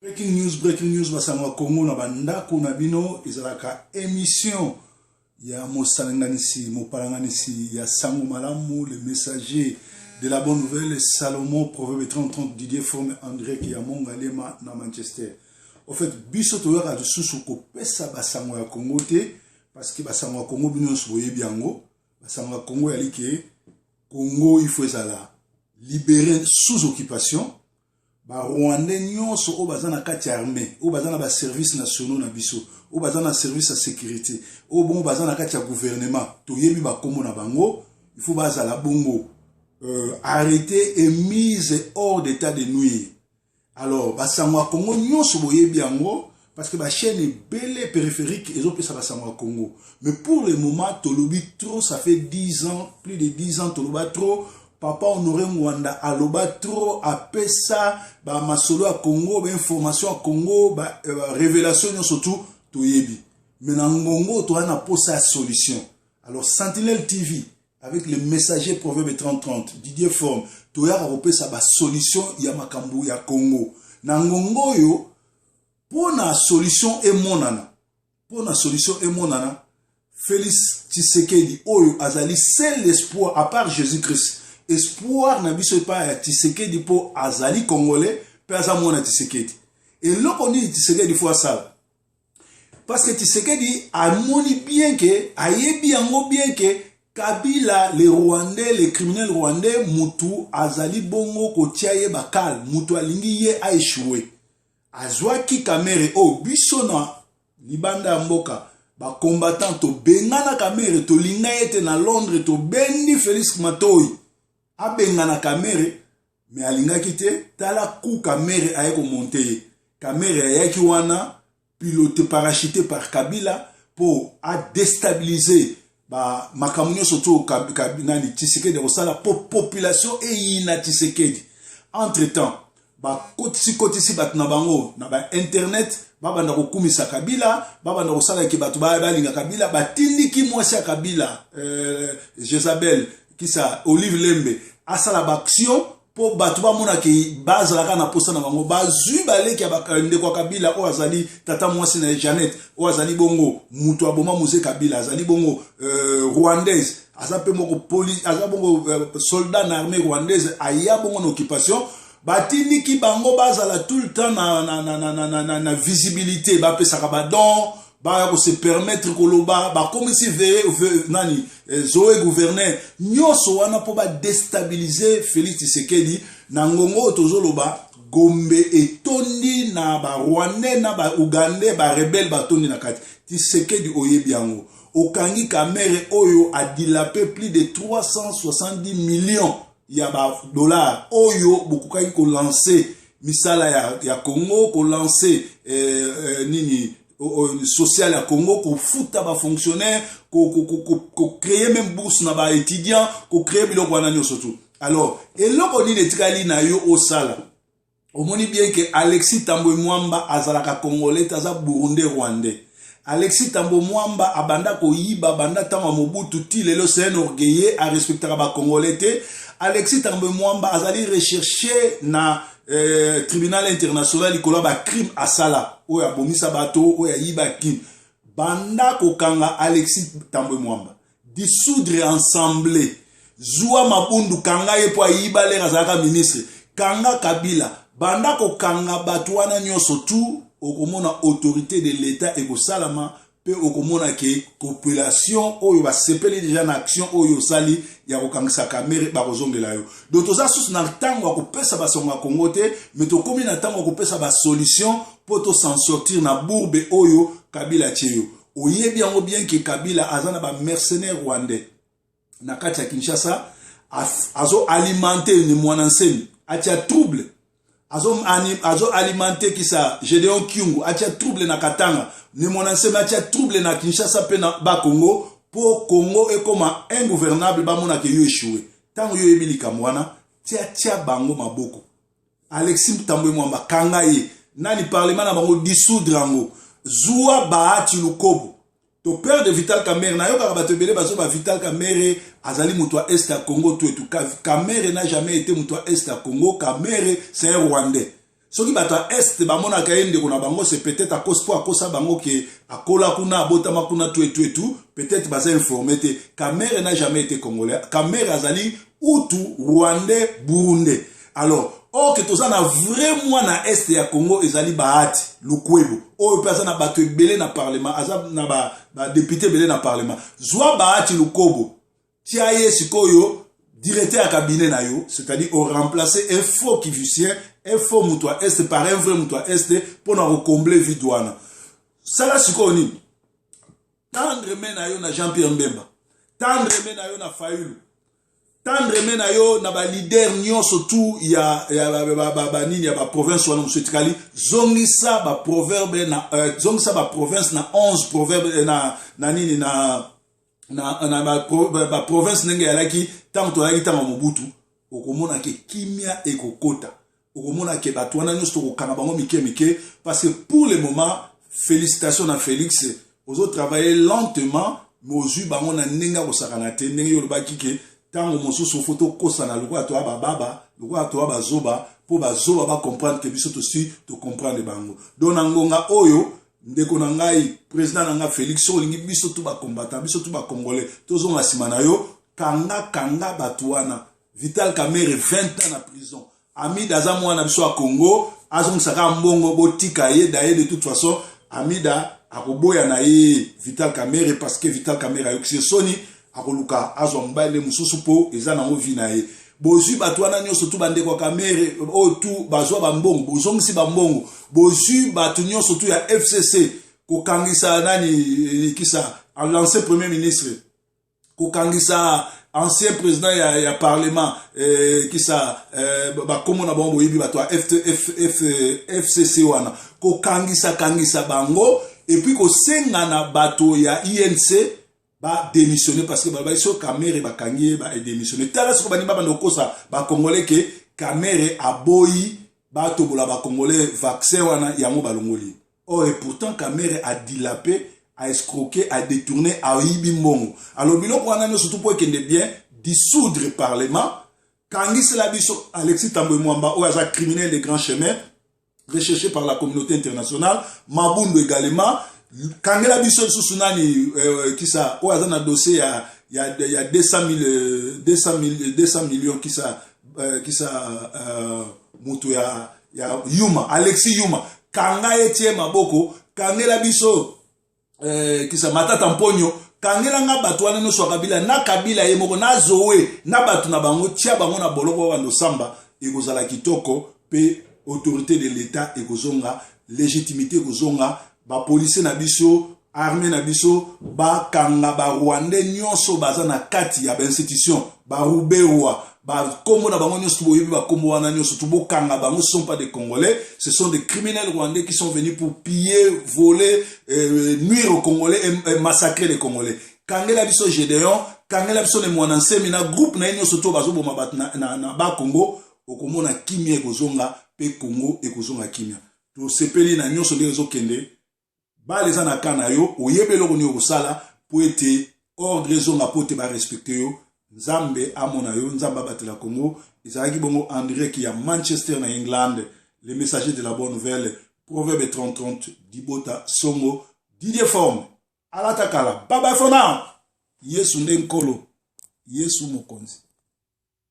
Breaking news, basangwa Congo na bandako na bino ezalaka émission ya mosalenganisi mopalanganisi ya sango malamu le messager de la bonne nouvelle Salomon proverbe 30 Didier Forme André qui ya mongalema na Manchester. En fait biso to yaka susu ko pesa basango ya Congo te parce que basango ya Congo bino soye biango basango ya Congo ya like Congo il faut ezala libéré sous occupation. Ba Rwandais nyonso o bazana kati armée o bazana ba services nationaux na biso o bazana service à sécurité o bon bazana kati ya gouvernement to yebi ba komo na bango il faut bazala bongo arrêter et mise hors d'état de nuire. Alors basango Congo nyonso boyebi yango parce que ba chaîne belle périphérique ils ont pesa basango Congo mais pour le moment tolobi trop ça fait 10 ans plus de 10 ans toloba trop. Papa Honoré Mwanda aloba trop apesa ba masolo à Congo ba information à Congo ba révélation surtout to yebi mais na ngongo to na posa solution. Alors Sentinelle TV avec le messager proverbe 30 Didier Forme to ya repesa ba solution ya makambu ya Congo na ngongo yo pona solution e monana Félix Tshisekedi oyo azali seul espoir à part Jésus-Christ. Espoir na biso pa ya Tshisekedi po azali congolais pe azamona Tshisekedi et loko ni Tshisekedi faut ça parce que Tshisekedi amoni bien que ayebi yango bien que Kabila les Rwandais les criminels rwandais mutu azali bongo ko tiaye bakal mutu alingi ye a échoué azwaki kamere o biso na libanda mboka ba combattant to bengana kamere to linga ete na Londres to bendi Félix Matoyi abengana kamere mais alinga kite tala ku kamere ayeko monter kamere ayaki wana piloté parachuté par Kabila pour a déstabiliser ba makamunyo surtout Kabila ni Tshisekedi de sala population et ina Tshisekedi entre-temps ba kotisi batna bango na ba internet baba ndako kumisa Kabila baba ndako sala ki batu ba linga Kabila batindiki mwasi ya Kabila Jezabel kisa Olive Lembe asala baction po batu ba mona ki bazalaka na posa na bango bazui baleki ya bakande kwa Kabila o azali tata mwasi na Janet o azali bongo mutu aboma muze Kabila azali bongo rwandaise azape moko police azabongo soldat na armée rwandaise aya bongo na occupation batini ki bango bazala tout le temps na visibilité ba pesaka ba don ba ko se permettre koloba ba comme si nani zoé gouverneur nyoso wana po ba déstabiliser Félix Tshisekedi na ngongo tozoloba Gombe etondi na ba Rwandais na ba Ugandais ba rebelle ba tondi na kati Tshisekedi oyebi yango okangi kamere oyo a dilapé plus de 370 millions ya ba dollars oyo bokukai ko lancer misala ya Congo ko lancer nini social à Congo, qu'on fouta ba fonctionnaire, qu'on crée même bourse na ba étudiant, qu'on crée biloko wana surtout. Alors, et là qu'on dit les trali na yo au sala. On moni bien que Alexis Tambo Mwamba azalaka congolais taza burundais rwandais. Alexis Tambo Mwamba abanda ko yiba banda tama Mobutu ti lelo c'est un orgueilleux à respecter ba congolais te. Alexis Tambo Mwamba azali recherché na tribunal international ikola ba crime asala oya bomisa bato oya yiba kim banda kokanga Alexis Tambo Mwamba dissoudre ensemble zua mabundu kanga ye po yiba le razaka ministre kanga Kabila banda kokanga bato wana nyoso tu okomona autorité de l'état et ko salama pe okomona ke population oyo ba sepeli déjà na action oyo sali ya kokangisa kamere ba kozongela yo donc toza sous na tango ko pesa ba songa Congo te mais to komi na tango ko pesa ba solution pour to s'en sortir na bourbe oyo Kabila tieyo oyebi yango bien que Kabila azana ba mercenaires rwandais na kati ya Kinshasa azo alimenter ni mwana nsemi atia trouble azo alimenter kisa Gédéon Kyungu atia trouble na Katanga ni mwana nsemi atia trouble na Kinshasa pe na ba Congo pour Congo et comme ingouvernable ba mona ke yo échoué tango yo ebilika mwana tia bango maboko Alexis Tambo Mwamba kanga ye nani parlement na bango dissoudre ango zua Bahati Lukobo to père de Vital Kamerhe na yo ka ba tebele bazo ba Vital Kamerhe azali muto à est à Congo tout et tout Kamerhe n'a jamais été muto à est à Congo Kamerhe c'est un Rwandais soki bato ya est bamonaka ye ndeko na bango c'est peut-être à cause po akosa bango ke akola kuna abotama kuna tout peut-être baza informé te. Kamere n'a jamais été congolais. Kamere azali Hutu, Rwandais, Burundais. Alors que toza na vraiment na est ya Congo ezali Bahati Lukwebo o pesa na bato ebele na parlement azab na ba député belé na parlement zwa Bahati Lukobo tia ye sikoyo directeur à cabinet na yo, c'est-à-dire au remplacer un faux kivicien, un faux moutoua est par un vrai moutoua est pour nous recombler vidouana. Ça là c'est quoi ni tendre men na yo na Jean-Pierre Mbemba, tendre men na yo na Fayulu, tendre men na yo na ba leader nyonso tout ya nini ya ba province wana msutikali zongisa ba proverbe na zongisa ba province na 11 proverbe na nini na ba province nenge yalaki tant to yaki tant Mobutu okomona ke kimia ekokota okomona ke bato wana nyonso kokana bango mike parce que pour le moment félicitations à Félix aux autres travailler lentement mozu bango na nenga kosakana te ndenge yo lobaki ke tango mosusu photo kosana lokwa to baba lokwa to bazoba po bazoba ba comprendre que biso aussi to comprendre bango donc ngonga oyo ndeko na ngai président na nga Félix olingi biso tout ba combattant biso tout ba congolais tozo ngasima na yo kanga batuana Vital Kamerhe 20 ans na prison Amida za mwana biso a Congo azongisaka mbongo botika ye daye de toute façon Amida akoboya na ye Vital Kamerhe parce que Vital Kamerhe ayokise soni akoluka azwa mbale mususu po eza na ovi na ye bozu batuana nyonso tout bandeko Kamerhe o tout bazwa bambongo bozongisi bambongo bozu batu nyonso tout ya FCC kokangisa nani kisa l'ancien premier ministre kokangisa ancien président ya parlement kisa ba komo na bango yibi bato FCC wana kokangisa bango et puis ko senga na bato ya INC ba démissionner parce que ba iso Kamerhe ba kangi ba démissionner tala siko bani ba ndokosa ba congolais ke Kamerhe aboyi ba tobola ba congolais vaccin wana yango balongoli et pourtant Kamerhe a dilapé a escroqué, a détourné, a yibi mbongo. Alors, biloko wana surtout pour qu'il bien dissoudre le parlement. Kangi Selabiso, Alexis Tambwe Mwamba, ou un criminel de grand chemin, recherché par la communauté internationale, Mabundu également, Kangi Labiso Susunani, qui ça, ou un dossier, il y a 200 millions qui ça, Moutou, il y a Yuma, Alexis Yuma, Kanga Etienne Maboko, Kangi Labiso, kisa matata mponyo kangela nga batu wana no kabila na kabila ye moko na zowe na batu na bango tia bango na boloko wando samba ekozala kitoko pe autorité de l'état ekozonga légitimité ekozonga ba police na biso armée na biso ba kanga ba rwandais nyonso baza na kati ya ba institution ba ruberwa ba kombo na bango nyonso boyebi ba kombo wana nyonso tubo kanga bango sont pas des Congolais, ce sont des criminels rwandais qui sont venus pour piller, voler, nuire aux Congolais et massacrer les Congolais. Kangela biso Gédéon, kangela biso le mwana semina groupe na nyonso to bazo boma bat na ba Congo okomona kimia ekozonga pe Congo ekozonga kimia. To sepeli na nyonso ndezo kende ba les ana kana yo oyebelo ko ni okosala po ete ordre zonga pote ba respecter yo. Nzambe amona yo nzamba batela Congo izaki bongo André qui a Manchester na England les messagers de la bonne nouvelle Proverbe 30-30 Dibota Songo Didier Forme Alatakala baba for now Yesu Ndenkolo Yesu Mokonzi.